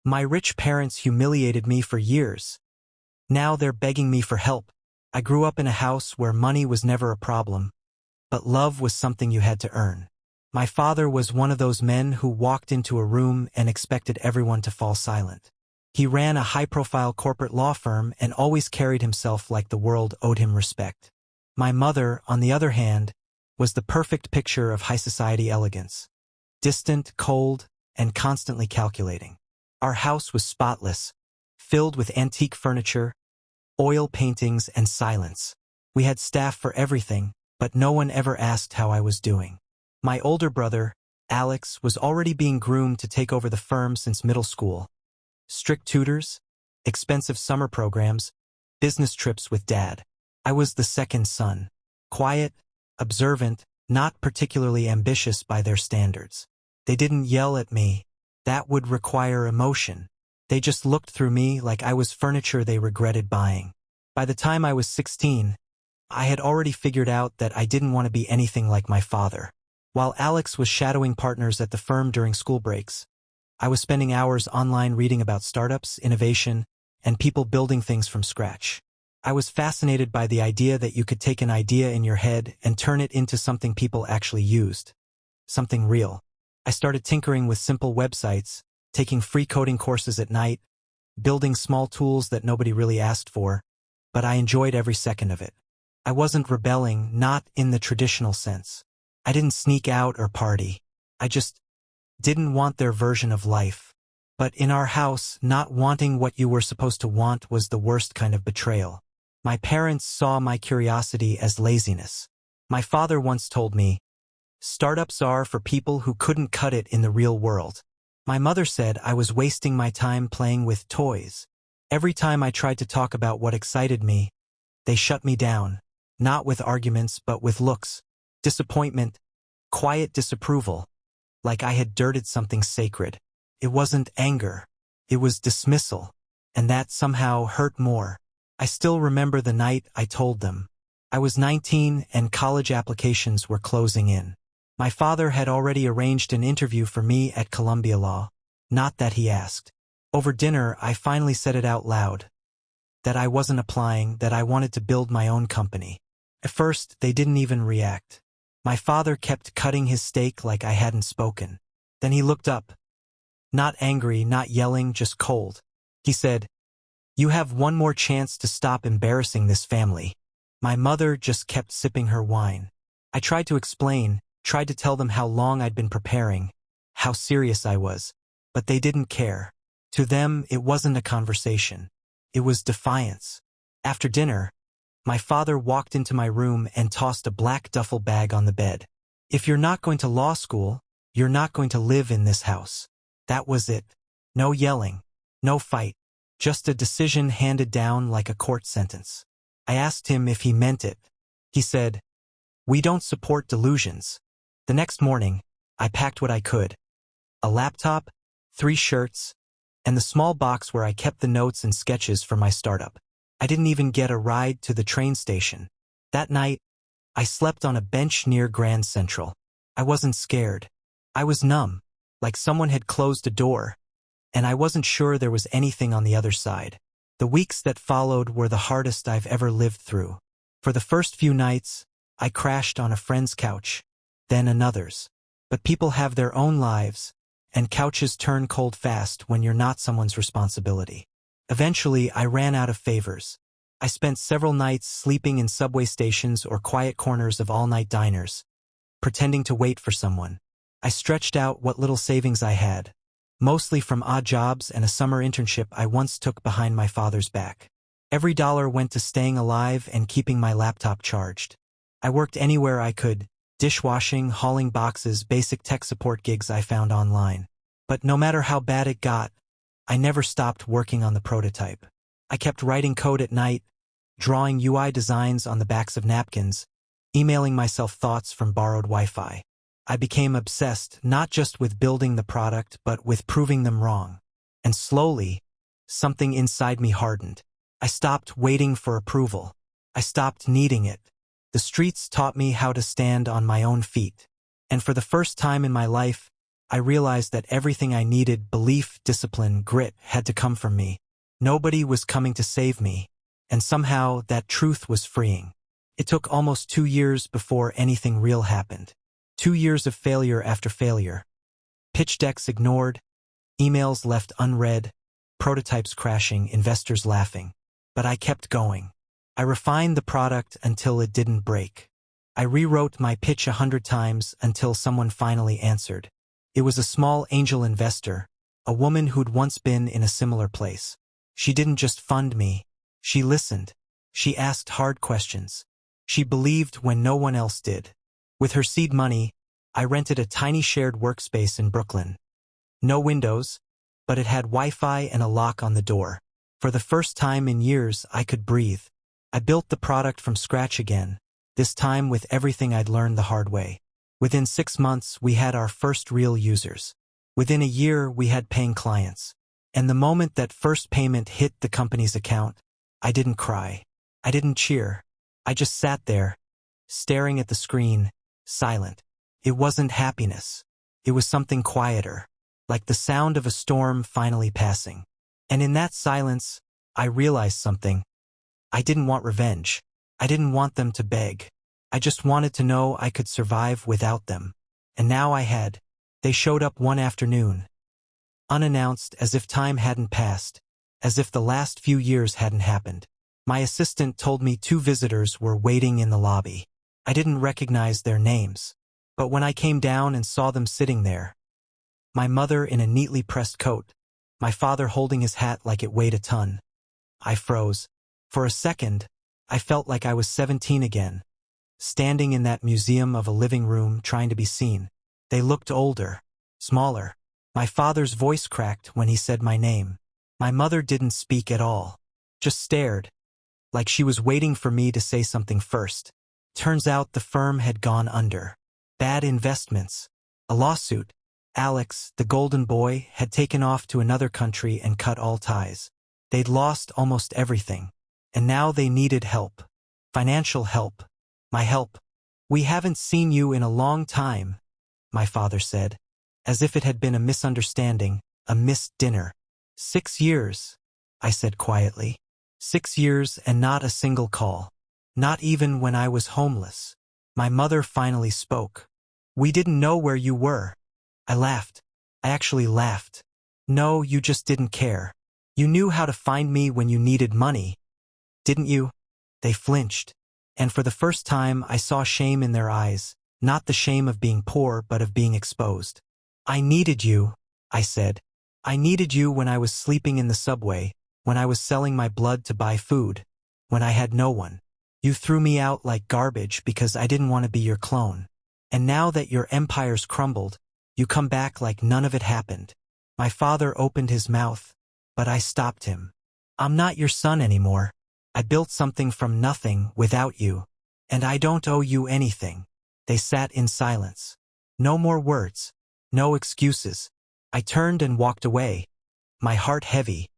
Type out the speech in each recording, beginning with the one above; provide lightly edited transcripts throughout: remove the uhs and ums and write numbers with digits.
My rich parents humiliated me for years. Now they're begging me for help. I grew up in a house where money was never a problem, but love was something you had to earn. My father was one of those men who walked into a room and expected everyone to fall silent. He ran a high-profile corporate law firm and always carried himself like the world owed him respect. My mother, on the other hand, was the perfect picture of high society elegance. Distant, cold, and constantly calculating. Our house was spotless, filled with antique furniture, oil paintings, and silence. We had staff for everything, but no one ever asked how I was doing. My older brother, Alex, was already being groomed to take over the firm since middle school. Strict tutors, expensive summer programs, business trips with Dad. I was the second son. Quiet, observant, not particularly ambitious by their standards. They didn't yell at me. That would require emotion. They just looked through me like I was furniture they regretted buying. By the time I was 16, I had already figured out that I didn't want to be anything like my father. While Alex was shadowing partners at the firm during school breaks, I was spending hours online reading about startups, innovation, and people building things from scratch. I was fascinated by the idea that you could take an idea in your head and turn it into something people actually used. Something real. I started tinkering with simple websites, taking free coding courses at night, building small tools that nobody really asked for, but I enjoyed every second of it. I wasn't rebelling, not in the traditional sense. I didn't sneak out or party. I just didn't want their version of life. But in our house, not wanting what you were supposed to want was the worst kind of betrayal. My parents saw my curiosity as laziness. My father once told me, "Startups are for people who couldn't cut it in the real world." My mother said I was wasting my time playing with toys. Every time I tried to talk about what excited me, they shut me down, not with arguments but with looks, disappointment, quiet disapproval, like I had dirted something sacred. It wasn't anger, it was dismissal, and that somehow hurt more. I still remember the night I told them. I was 19 and college applications were closing in. My father had already arranged an interview for me at Columbia Law. Not that he asked. Over dinner, I finally said it out loud. That I wasn't applying, that I wanted to build my own company. At first, they didn't even react. My father kept cutting his steak like I hadn't spoken. Then he looked up. Not angry, not yelling, just cold. He said, "You have one more chance to stop embarrassing this family." My mother just kept sipping her wine. I tried to explain, tried to tell them how long I'd been preparing, how serious I was, but they didn't care. To them, it wasn't a conversation. It was defiance. After dinner, my father walked into my room and tossed a black duffel bag on the bed. "If you're not going to law school, you're not going to live in this house." That was it. No yelling, no fight, just a decision handed down like a court sentence. I asked him if he meant it. He said, "We don't support delusions." The next morning, I packed what I could. A laptop, 3 shirts, and the small box where I kept the notes and sketches for my startup. I didn't even get a ride to the train station. That night, I slept on a bench near Grand Central. I wasn't scared. I was numb, like someone had closed a door, and I wasn't sure there was anything on the other side. The weeks that followed were the hardest I've ever lived through. For the first few nights, I crashed on a friend's couch, then another's. But people have their own lives, and couches turn cold fast when you're not someone's responsibility. Eventually, I ran out of favors. I spent several nights sleeping in subway stations or quiet corners of all-night diners, pretending to wait for someone. I stretched out what little savings I had, mostly from odd jobs and a summer internship I once took behind my father's back. Every dollar went to staying alive and keeping my laptop charged. I worked anywhere I could, dishwashing, hauling boxes, basic tech support gigs I found online. But no matter how bad it got, I never stopped working on the prototype. I kept writing code at night, drawing UI designs on the backs of napkins, emailing myself thoughts from borrowed Wi-Fi. I became obsessed not just with building the product but with proving them wrong. And slowly, something inside me hardened. I stopped waiting for approval. I stopped needing it. The streets taught me how to stand on my own feet. And for the first time in my life, I realized that everything I needed, belief, discipline, grit, had to come from me. Nobody was coming to save me, and somehow that truth was freeing. It took almost 2 years before anything real happened. 2 years of failure after failure. Pitch decks ignored, emails left unread, prototypes crashing, investors laughing. But I kept going. I refined the product until it didn't break. I rewrote my pitch 100 times until someone finally answered. It was a small angel investor, a woman who'd once been in a similar place. She didn't just fund me. She listened. She asked hard questions. She believed when no one else did. With her seed money, I rented a tiny shared workspace in Brooklyn. No windows, but it had Wi-Fi and a lock on the door. For the first time in years, I could breathe. I built the product from scratch again, this time with everything I'd learned the hard way. Within 6 months, we had our first real users. Within a year, we had paying clients. And the moment that first payment hit the company's account, I didn't cry. I didn't cheer. I just sat there, staring at the screen, silent. It wasn't happiness. It was something quieter, like the sound of a storm finally passing. And in that silence, I realized something. I didn't want revenge. I didn't want them to beg. I just wanted to know I could survive without them. And now I had. They showed up one afternoon, unannounced, as if time hadn't passed, as if the last few years hadn't happened. My assistant told me 2 visitors were waiting in the lobby. I didn't recognize their names, but when I came down and saw them sitting there, my mother in a neatly pressed coat, my father holding his hat like it weighed a ton, I froze. For a second, I felt like I was 17 again, standing in that museum of a living room trying to be seen. They looked older, smaller. My father's voice cracked when he said my name. My mother didn't speak at all, just stared, like she was waiting for me to say something first. Turns out the firm had gone under. Bad investments. A lawsuit. Alex, the golden boy, had taken off to another country and cut all ties. They'd lost almost everything. And now they needed help. Financial help. My help. "We haven't seen you in a long time," my father said, as if it had been a misunderstanding, a missed dinner. 6 years, I said quietly. 6 years and not a single call. Not even when I was homeless. My mother finally spoke. "We didn't know where you were." I laughed. I actually laughed. "No, you just didn't care. You knew how to find me when you needed money, didn't you?" They flinched. And for the first time, I saw shame in their eyes, not the shame of being poor, but of being exposed. "I needed you," I said. "I needed you when I was sleeping in the subway, when I was selling my blood to buy food, when I had no one. You threw me out like garbage because I didn't want to be your clone. And now that your empire's crumbled, you come back like none of it happened." My father opened his mouth, but I stopped him. "I'm not your son anymore. I built something from nothing without you, and I don't owe you anything." They sat in silence. No more words. No excuses. I turned and walked away, my heart heavy,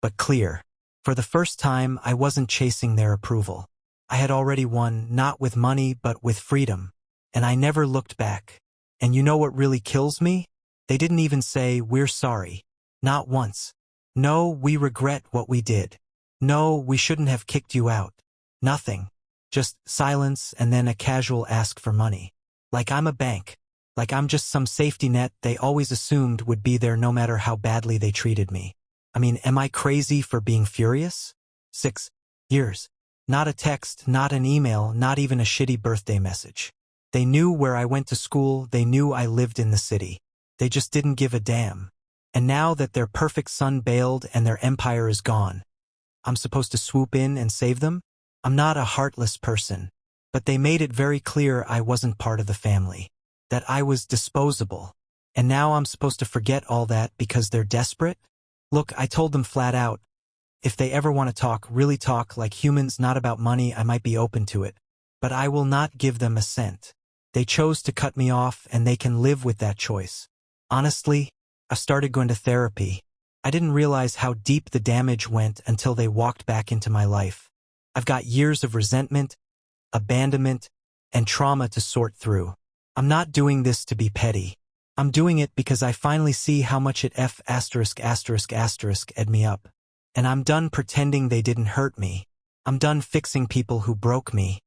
but clear. For the first time, I wasn't chasing their approval. I had already won, not with money, but with freedom. And I never looked back. And you know what really kills me? They didn't even say, "We're sorry." Not once. "No, we regret what we did." "No, we shouldn't have kicked you out." Nothing. Just silence and then a casual ask for money. Like I'm a bank. Like I'm just some safety net they always assumed would be there no matter how badly they treated me. I mean, am I crazy for being furious? 6 years. Not a text, not an email, not even a shitty birthday message. They knew where I went to school, they knew I lived in the city. They just didn't give a damn. And now that their perfect son bailed and their empire is gone, I'm supposed to swoop in and save them? I'm not a heartless person. But they made it very clear I wasn't part of the family. That I was disposable. And now I'm supposed to forget all that because they're desperate? Look, I told them flat out, if they ever want to talk, really talk like humans, not about money, I might be open to it. But I will not give them a cent. They chose to cut me off and they can live with that choice. Honestly, I started going to therapy. I didn't realize how deep the damage went until they walked back into my life. I've got years of resentment, abandonment, and trauma to sort through. I'm not doing this to be petty. I'm doing it because I finally see how much it ed me up. And I'm done pretending they didn't hurt me. I'm done fixing people who broke me.